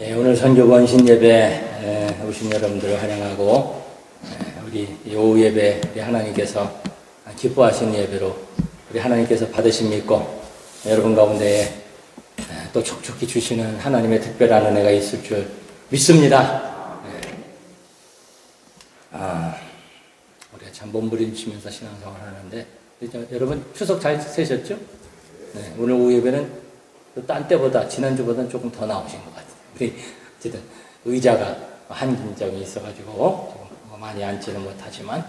네, 오늘 선교 원신 예배 오신 여러분들을 환영하고 우리 오후 예배 우리 하나님께서 기뻐하시는 예배로 우리 하나님께서 받으심 믿고 여러분 가운데 또 촉촉히 주시는 하나님의 특별한 은혜가 있을 줄 믿습니다. 우리가 참 몸부림치면서 신앙생활을 하는데 여러분 추석 잘 세셨죠? 네, 오늘 오후 예배는 딴 때보다 지난주보다는 조금 더 나오신 것 같아요. 우리 어쨌든 의자가 한긴장이 있어가지고 조금 많이 앉지는 못하지만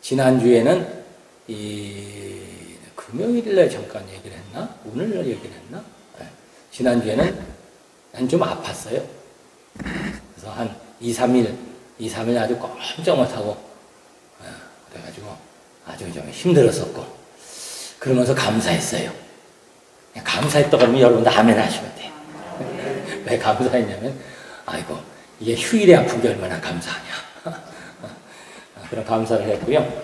지난주에는 이 금요일날 잠깐 얘기를 했나? 오늘날 얘기를 했나? 네. 지난주에는 난 좀 아팠어요. 그래서 한 2-3일 아주 꼼짝 못하고 그래가지고 아주 좀 힘들었었고 그러면서 감사했어요. 감사했다 그러면 여러분도 아멘 하시면 돼요. 왜 감사했냐면 아이고 이게 휴일에 아픈 게 얼마나 감사하냐. 그런 감사를 했고요.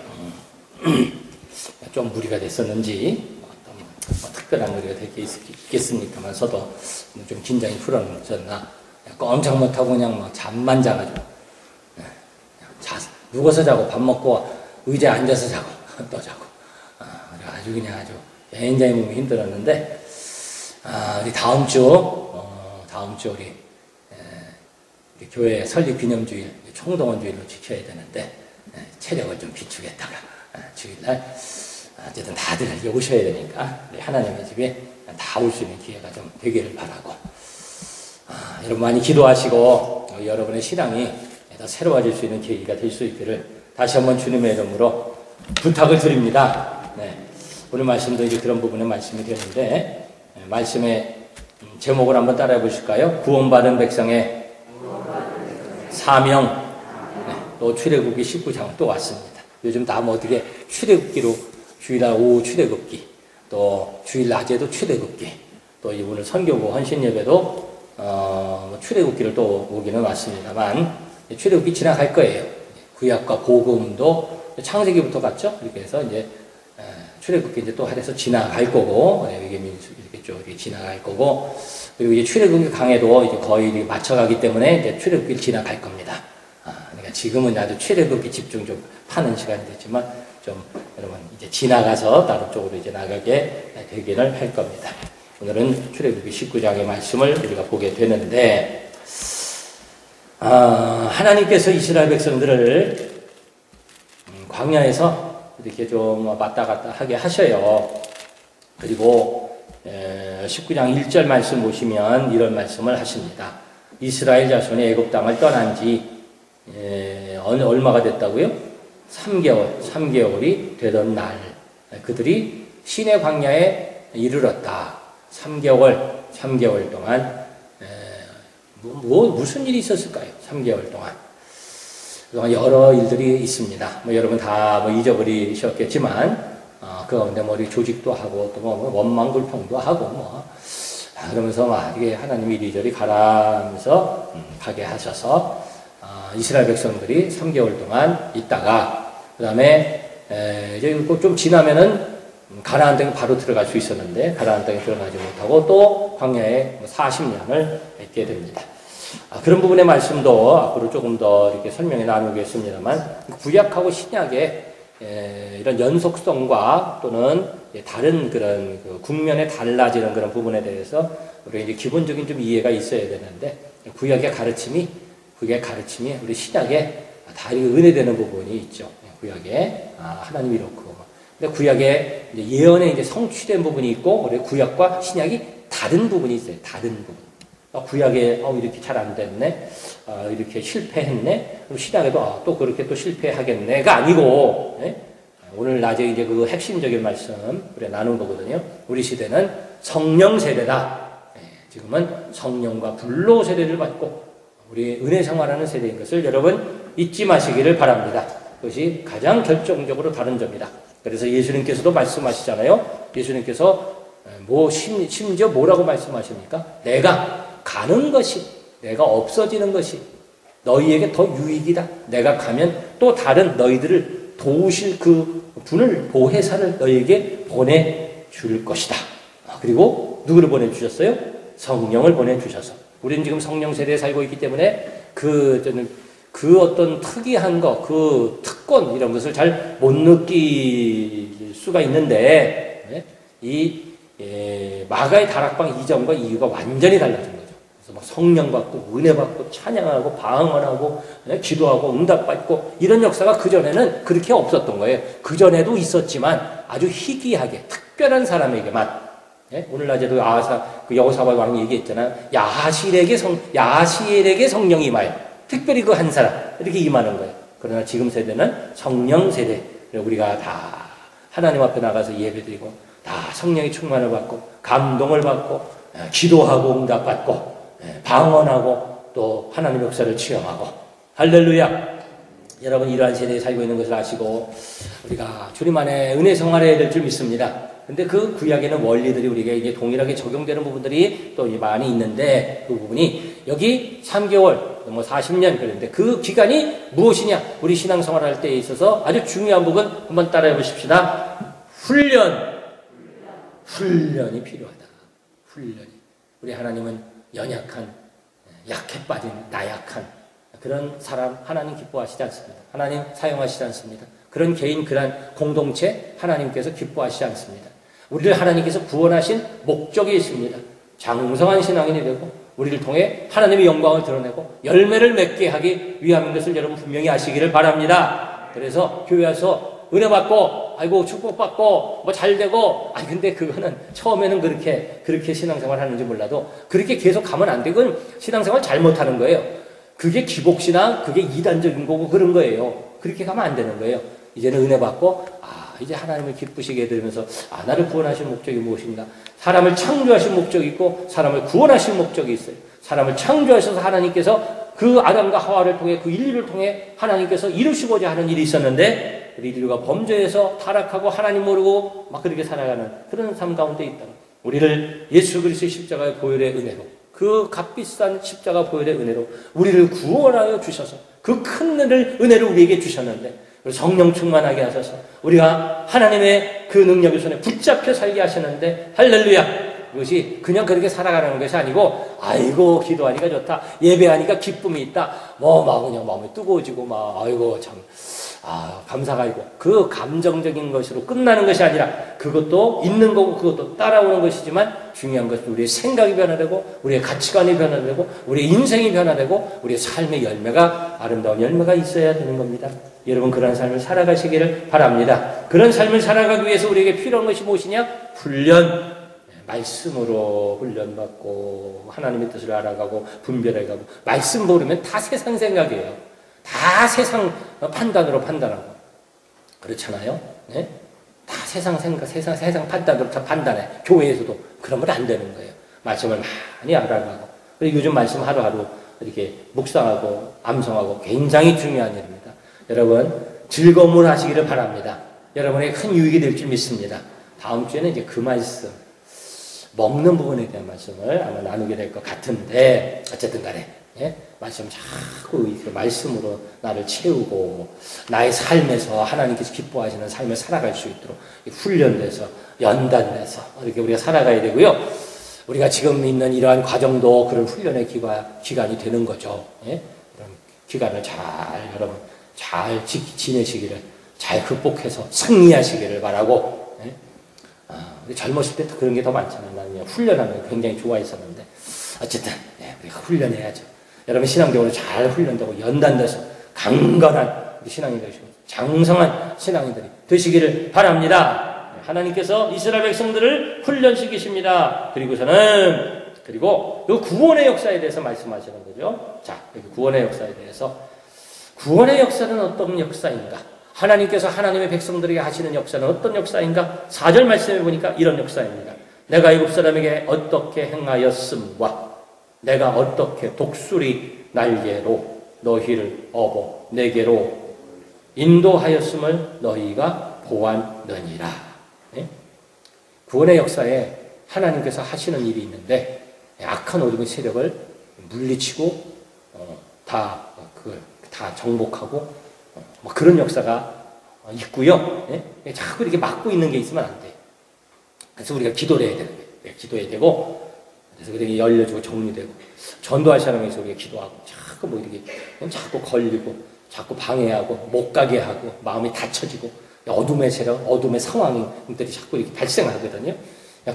좀 무리가 됐었는지 어떤 특별한 무리가 될 게 있겠습니까만서도 좀 긴장이 풀어졌나 꼼짝 못하고 그냥 막 잠만 자가지고 누워서 자고 밥 먹고 의자에 앉아서 자고 또 자고 아주 그냥 아주 굉장히 몸이 힘들었는데 우리 다음 주 우리 교회 설립 기념주일 총동원주일로 지켜야 되는데 체력을 좀 비추겠다가 주일날 어쨌든 다들 여기 오셔야 되니까 우리 하나님의 집에 다 올 수 있는 기회가 좀 되기를 바라고 여러분 많이 기도하시고 여러분의 신앙이 더 새로워질 수 있는 계기가 될 수 있기를 다시 한번 주님의 이름으로 부탁을 드립니다. 네. 오늘 말씀도 이제 그런 부분의 말씀이 되는데 말씀의 제목을 한번 따라해 보실까요? 구원받은 백성의 사명. 네. 또 출애굽기 19장 또 왔습니다. 요즘 다 뭐 어떻게 출애굽기로 주일날 오후 출애굽기 또 주일 낮에도 출애굽기 또 오늘 선교부 헌신 예배도 출애굽기를 또 오기는 왔습니다만 출애굽기 지나갈 거예요. 구약과 복음도 창세기부터 갔죠. 이렇게 해서 이제 출애굽기 이제 또 해서 지나갈 거고, 이게 민수 이렇게 쭉 이렇게 지나갈 거고, 그리고 이제 출애굽기 강해도 이제 거의 맞춰가기 때문에 이제 출애굽기를 지나갈 겁니다. 그러니까 지금은 아주 출애굽기 집중 좀 하는 시간이 됐지만 좀 여러분 이제 지나가서 다른 쪽으로 이제 나가게 되기를 할 겁니다. 오늘은 출애굽기 19장의 말씀을 우리가 보게 되는데, 하나님께서 이스라엘 백성들을 광야에서 이렇게 좀 왔다 갔다 하게 하셔요. 그리고 19장 1절 말씀 보시면 이런 말씀을 하십니다. 이스라엘 자손이 애굽 땅을 떠난 지 얼마가 됐다고요? 3개월이 되던 날 그들이 시내 광야에 이르렀다. 3개월 동안 무슨 일이 있었을까요? 3개월 동안. 그동안 여러 일들이 있습니다. 여러분 다 잊어버리셨겠지만, 그 가운데 우리 조직도 하고, 또 원망불평도 하고, 그러면서 이게 하나님이 이리저리 가라면서 가게 하셔서, 이스라엘 백성들이 3개월 동안 있다가, 그 다음에, 이제 좀 지나면은, 가나안 땅에 바로 들어갈 수 있었는데, 가나안 땅에 들어가지 못하고, 또 광야에 40년을 있게 됩니다. 그런 부분의 말씀도 앞으로 조금 더 이렇게 설명해 나누겠습니다만, 구약하고 신약의 이런 연속성과 또는 다른 그런 국면에 달라지는 그런 부분에 대해서 우리 이제 기본적인 좀 이해가 있어야 되는데, 구약의 가르침이 우리 신약에 다 은혜되는 부분이 있죠. 구약에 하나님이 이렇고, 근데 구약에 예언에 이제 성취된 부분이 있고, 우리 구약과 신약이 다른 부분이 있어요. 다른 부분. 구약에 이렇게 잘 안 됐네, 이렇게 실패했네, 그럼 신약에도 또 그렇게 또 실패하겠네가 아니고, 오늘 낮에 이제 그 핵심적인 말씀 우리가 나눈 거거든요. 우리 시대는 성령 세대다. 지금은 성령과 불로 세대를 받고 우리 은혜 생활하는 세대인 것을 여러분 잊지 마시기를 바랍니다. 그것이 가장 결정적으로 다른 점이다. 그래서 예수님께서도 말씀하시잖아요. 예수님께서 심지어 뭐라고 말씀하십니까? 내가 가는 것이, 내가 없어지는 것이 너희에게 더 유익이다. 내가 가면 또 다른 너희들을 도우실 그 분을, 보혜사를 너희에게 보내줄 것이다. 그리고 누구를 보내주셨어요? 성령을 보내주셔서 우리는 지금 성령 세대에 살고 있기 때문에 그 어떤 특이한 거, 그 특권 이런 것을 잘 못 느낄 수가 있는데 마가의 다락방 이전과 이유가 완전히 달라진 거죠. 그래서 막 성령 받고 은혜 받고 찬양하고 방언하고 기도하고 응답받고 이런 역사가 그전에는 그렇게 없었던 거예요. 그전에도 있었지만 아주 희귀하게 특별한 사람에게만 오늘 낮에도 여호사밧 왕이 얘기했잖아요. 야하시엘에게 성령이 임하여 특별히 그 한 사람 이렇게 임하는 거예요. 그러나 지금 세대는 성령 세대. 우리가 다 하나님 앞에 나가서 예배드리고 다 성령의 충만을 받고 감동을 받고 기도하고 응답받고 방언하고 또 하나님의 역사를 체험하고 할렐루야. 여러분 이러한 세대에 살고 있는 것을 아시고 우리가 주님 안에 은혜 생활해야 될 줄 믿습니다. 근데 그 구약에는 원리들이 우리에게 이제 동일하게 적용되는 부분들이 또 많이 있는데 그 부분이 여기 3개월, 40년 그랬는데 그 기간이 무엇이냐? 우리 신앙생활 할 때에 있어서 아주 중요한 부분 한번 따라해 보십시다. 훈련이 필요하다. 훈련이. 우리 하나님은 연약한, 약해 빠진, 나약한 그런 사람 하나님 기뻐하시지 않습니다. 하나님 사용하시지 않습니다. 그런 개인, 그런 공동체 하나님께서 기뻐하시지 않습니다. 우리를 하나님께서 구원하신 목적이 있습니다. 장성한 신앙인이 되고 우리를 통해 하나님의 영광을 드러내고 열매를 맺게 하기 위함인 것을 여러분 분명히 아시기를 바랍니다. 그래서 교회 와서 은혜 받고 아이고 축복받고 뭐 잘되고 근데 그거는 처음에는 그렇게 신앙생활 하는지 몰라도 그렇게 계속 가면 안 되고 신앙생활 잘못하는 거예요. 그게 기복신앙, 그게 이단적인 거고 그런 거예요. 그렇게 가면 안 되는 거예요. 이제는 은혜 받고 이제 하나님을 기쁘시게 되면서 나를 구원하신 목적이 무엇인가? 사람을 창조하신 목적이 있고 사람을 구원하신 목적이 있어요. 사람을 창조하셔서 하나님께서 그 아담과 하와를 통해 그 인류를 통해 하나님께서 이루시고자 하는 일이 있었는데 우리 인류가 범죄해서 타락하고 하나님 모르고 막 그렇게 살아가는 그런 삶 가운데 있다. 우리를 예수 그리스도의 십자가의 보혈의 은혜로 그 값비싼 십자가 보혈의 은혜로 우리를 구원하여 주셔서 그 큰 은혜를 우리에게 주셨는데 성령 충만하게 하셔서 우리가 하나님의 그 능력의 손에 붙잡혀 살게 하시는데 할렐루야. 그것이 그냥 그렇게 살아가는 것이 아니고 아이고 기도하니까 좋다, 예배하니까 기쁨이 있다, 막 그냥 마음이 뜨거워지고 아이고 참 감사가 있고 그 감정적인 것으로 끝나는 것이 아니라 그것도 있는 거고 그것도 따라오는 것이지만 중요한 것은 우리의 생각이 변화되고 우리의 가치관이 변화되고 우리의 인생이 변화되고 우리의 삶의 열매가 아름다운 열매가 있어야 되는 겁니다. 여러분 그런 삶을 살아가시기를 바랍니다. 그런 삶을 살아가기 위해서 우리에게 필요한 것이 무엇이냐? 훈련. 말씀으로 훈련받고 하나님의 뜻을 알아가고 분별해가고 말씀 모르면 다 세상 생각이에요. 다 세상 판단으로 판단하고 그렇잖아요. 네? 다 세상 생각, 세상 판단으로 다 판단해. 교회에서도 그러면 안 되는 거예요. 말씀을 많이 알아가고 그리고 요즘 말씀 하루하루 이렇게 묵상하고 암송하고 굉장히 중요한 일입니다. 여러분 즐거움을 하시기를 바랍니다. 여러분에게 큰 유익이 될 줄 믿습니다. 다음 주에는 이제 그 말씀 먹는 부분에 대한 말씀을 아마 나누게 될 것 같은데 어쨌든 간에 말씀 자꾸 그 말씀으로 나를 채우고 나의 삶에서 하나님께서 기뻐하시는 삶을 살아갈 수 있도록 훈련돼서 연단돼서 이렇게 우리가 살아가야 되고요. 우리가 지금 있는 이러한 과정도 그런 훈련의 기간이 되는 거죠. 그런 기간을 여러분 잘 지내시기를 잘 극복해서 승리하시기를 바라고 젊었을 때 그런 게 더 많잖아요. 나는 훈련하는 거 굉장히 좋아했었는데 어쨌든 우리가 훈련해야죠. 여러분 신앙적으로 잘 훈련되고 연단돼서 강건한 신앙이 되시고 장성한 신앙인들이 되시기를 바랍니다. 하나님께서 이스라엘 백성들을 훈련시키십니다. 그리고 그 구원의 역사에 대해서 말씀하시는 거죠. 자, 구원의 역사에 대해서 구원의 역사는 어떤 역사인가? 하나님께서 하나님의 백성들에게 하시는 역사는 어떤 역사인가? 4절 말씀해 보니까 이런 역사입니다. 내가 애굽 사람에게 어떻게 행하였음과 내가 어떻게 독수리 날개로 너희를 업어 내게로 인도하였음을 너희가 보았느니라. 구원의 역사에 하나님께서 하시는 일이 있는데 악한 어둠의 세력을 물리치고 다 정복하고 그런 역사가 있고요. 자꾸 이렇게 막고 있는 게 있으면 안 돼요. 그래서 우리가 기도를 해야 되는 거예요. 기도해야 되고 그래서 그게 열려주고 정리되고, 전도할 사람에서 우리가 기도하고, 자꾸 뭐 이렇게, 자꾸 걸리고, 자꾸 방해하고, 못 가게 하고, 마음이 닫혀지고, 어둠의 세력, 어둠의 상황들이 자꾸 이렇게 발생하거든요.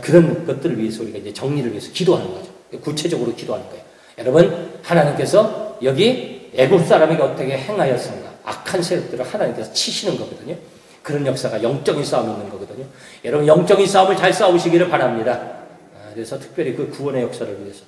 그런 것들을 위해서 우리가 이제 정리를 위해서 기도하는 거죠. 구체적으로 기도하는 거예요. 여러분, 하나님께서 여기 애굽 사람에게 어떻게 행하였는가? 악한 세력들을 하나님께서 치시는 거거든요. 그런 역사가 영적인 싸움이 있는 거거든요. 여러분, 영적인 싸움을 잘 싸우시기를 바랍니다. 그래서 특별히 그 구원의 역사를 위해서,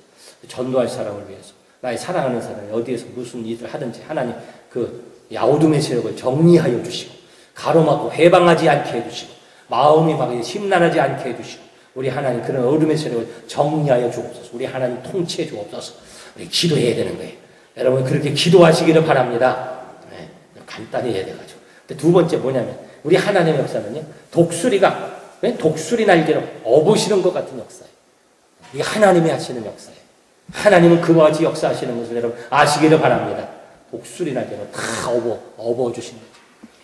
전도할 사람을 위해서, 나의 사랑하는 사람이 어디에서 무슨 일을 하든지 하나님 그 어둠의 세력을 정리하여 주시고, 가로막고 해방하지 않게 해주시고, 마음이 막 심란하지 않게 해주시고, 우리 하나님 그런 어둠의 세력을 정리하여 주옵소서. 우리 하나님 통치해 주옵소서. 우리 기도해야 되는 거예요. 여러분, 그렇게 기도하시기를 바랍니다. 네, 간단히 해야 돼가지고. 근데 두 번째 뭐냐면, 우리 하나님의 역사는요, 독수리가, 독수리 날개로 업으시는 것 같은 역사예요. 이게 하나님이 하시는 역사예요. 하나님은 그와 같이 역사하시는 것을 여러분 아시기를 바랍니다. 독수리 날개로 다 업어주시는 거죠.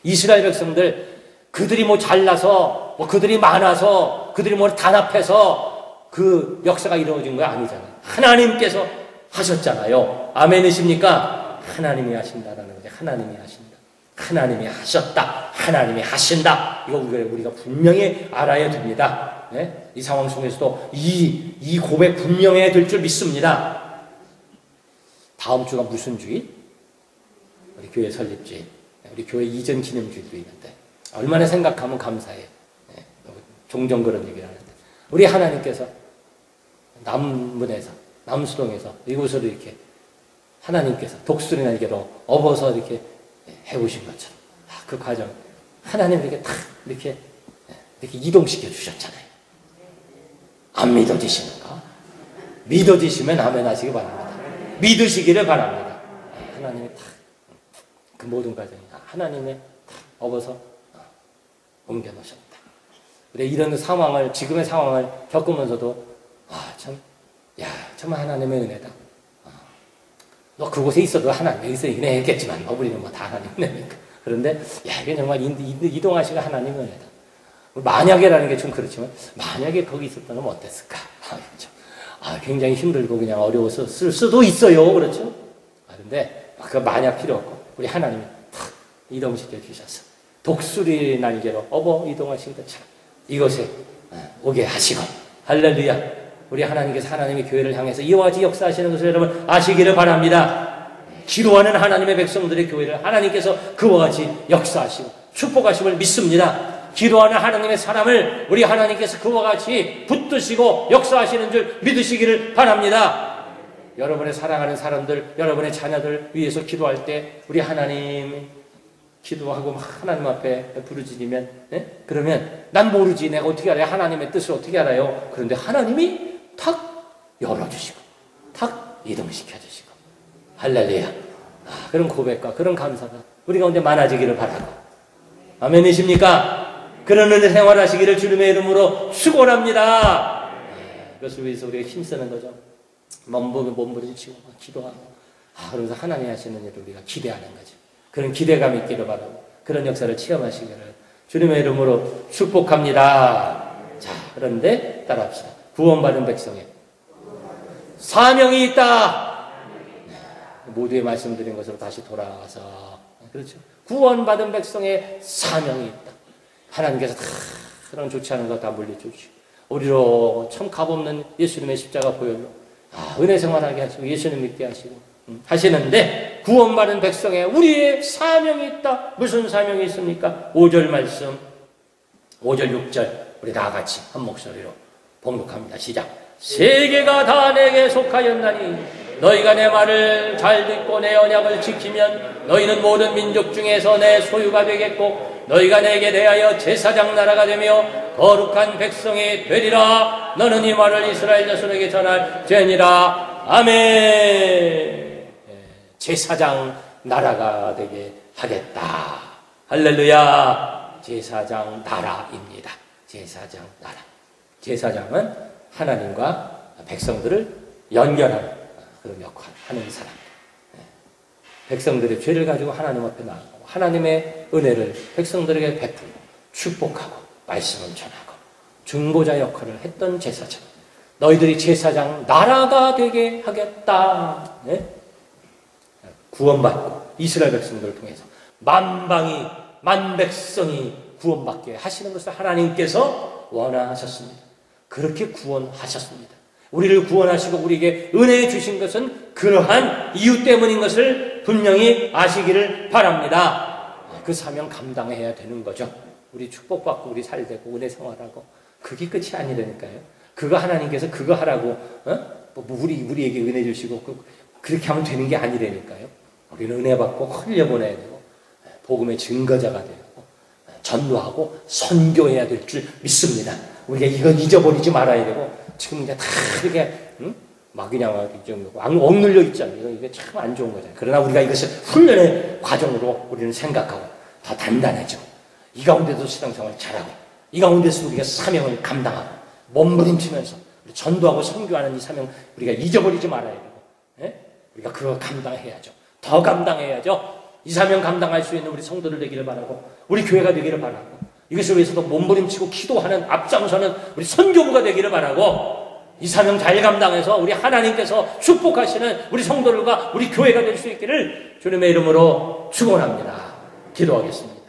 이스라엘 백성들, 그들이 뭐 잘나서, 뭐 그들이 많아서, 그들이 뭐 단합해서 그 역사가 이루어진 거 아니잖아요. 하나님께서 하셨잖아요. 아멘이십니까? 하나님이 하신다라는 거죠. 하나님이 하신다. 하나님이 하셨다. 하나님이 하신다. 이거 우리가 분명히 알아야 됩니다. 네? 이 상황 속에서도 이 고백 분명해야 될 줄 믿습니다. 다음 주가 무슨 주일? 우리 교회 설립주일. 우리 교회 이전 기념주일도 있는데 얼마나 생각하면 감사해요. 네, 종종 그런 얘기를 하는데 우리 하나님께서 남문에서 남수동에서 이곳으로 이렇게 하나님께서 독수리 날개로 업어서 이렇게 해오신 것처럼 그 과정 하나님 이렇게 이동시켜 주셨잖아요. 안 믿어지시는가? 믿어지시면 아멘 하시기 바랍니다. 믿으시기를 바랍니다. 하나님이 그 모든 과정이 하나님의 업어서 옮겨 놓으셨다. 우리 이런 상황을, 지금의 상황을 겪으면서도 정말 하나님의 은혜다. 너 그곳에 있어도 하나님의 은혜겠지만 우리는 뭐 다 하나님의 은혜니까. 그런데 이게 정말 이동하시가 하나님의 은혜다. 만약에라는 게 좀 그렇지만 만약에 거기 있었다면 어땠을까? 굉장히 힘들고 그냥 어려웠을 수도 있어요. 그렇죠? 그런데 그 만약 필요 없고 우리 하나님이 탁 이동시켜 주셔서 독수리 날개로 업어 이동하신 것처럼 이곳에 오게 하시고 할렐루야. 우리 하나님께서 하나님의 교회를 향해서 이와 같이 역사하시는 것을 여러분 아시기를 바랍니다. 기도하는 하나님의 백성들의 교회를 하나님께서 그와 같이 역사하시고 축복하심을 믿습니다. 기도하는 하나님의 사람을 우리 하나님께서 그와 같이 붙드시고 역사하시는 줄 믿으시기를 바랍니다. 여러분의 사랑하는 사람들, 여러분의 자녀들 위해서 기도할 때 우리 하나님 기도하고 하나님 앞에 부르짖으면 그러면 난 모르지 내가 어떻게 알아요? 하나님의 뜻을 어떻게 알아요? 그런데 하나님이 탁 열어주시고 탁 이동시켜주시고 할렐루야. 그런 고백과 그런 감사가 우리 가운데 많아지기를 바라고 아멘이십니까? 그런 은혜 생활하시기를 주님의 이름으로 축원합니다. 그것을 위해서 우리가 힘쓰는 거죠. 몸부림치고 기도하고 그러면서 하나님이 하시는 일을 우리가 기대하는 거죠. 그런 기대감 있기를 바라고 그런 역사를 체험하시기를 주님의 이름으로 축복합니다. 자, 그런데 따라합시다. 구원받은 백성에 사명이 있다. 모두의 말씀드린 것으로 다시 돌아가서 그렇죠. 구원받은 백성에 사명이 있다. 하나님께서 다 그런 좋지 않은 거 다 물리주시고 우리로 참 값없는 예수님의 십자가 보혈로 은혜 생활하게 하시고 예수님 믿게 하시고 하시는데 구원받은 백성에 우리의 사명이 있다. 무슨 사명이 있습니까? 5절 말씀 5절 6절 우리 다 같이 한 목소리로 봉독합니다. 시작. 세계가 다 내게 속하였나니 너희가 내 말을 잘 듣고 내 언약을 지키면 너희는 모든 민족 중에서 내 소유가 되겠고 너희가 내게 대하여 제사장 나라가 되며 거룩한 백성이 되리라. 너는 이 말을 이스라엘 자손에게 전할지니라. 아멘. 제사장 나라가 되게 하겠다. 할렐루야. 제사장 나라입니다. 제사장 나라. 제사장은 하나님과 백성들을 연결하는 그런 역할을 하는 사람. 백성들의 죄를 가지고 하나님 앞에 나아가고 하나님의 은혜를 백성들에게 베풀고 축복하고 말씀을 전하고 중보자 역할을 했던 제사장. 너희들이 제사장 나라가 되게 하겠다. 네? 구원받고 이스라엘 백성들을 통해서 만방이 만백성이 구원받게 하시는 것을 하나님께서 원하셨습니다. 그렇게 구원하셨습니다. 우리를 구원하시고 우리에게 은혜 주신 것은 그러한 이유 때문인 것을 분명히 아시기를 바랍니다. 그 사명 감당해야 되는 거죠. 우리 축복받고 우리 살되고 은혜 생활하고 그게 끝이 아니라니까요. 그거 하나님께서 그거 하라고 우리에게 은혜 주시고 그렇게 하면 되는 게 아니라니까요. 우리는 은혜 받고 흘려보내야 되고 복음의 증거자가 되고 전도하고 선교해야 될 줄 믿습니다. 우리가 이거 잊어버리지 말아야 되고 지금 이제 다 이렇게 막 그냥 좀 억눌려 있잖아요. 이게 참 안 좋은 거잖아요. 그러나 우리가 이것을 훈련의 과정으로 우리는 생각하고 더 단단해져. 이 가운데도 신앙생활 잘하고 이 가운데서 우리가 사명을 감당하고 몸부림치면서 전도하고 선교하는 이 사명 우리가 잊어버리지 말아야 되고 우리가 그거 감당해야죠. 더 감당해야죠. 이 사명 감당할 수 있는 우리 성도들 되기를 바라고 우리 교회가 되기를 바라고 이것을 위해서도 몸부림치고 기도하는 앞장서는 우리 선교부가 되기를 바라고 이 사명 잘 감당해서 우리 하나님께서 축복하시는 우리 성도들과 우리 교회가 될 수 있기를 주님의 이름으로 축원합니다. 기도하겠습니다.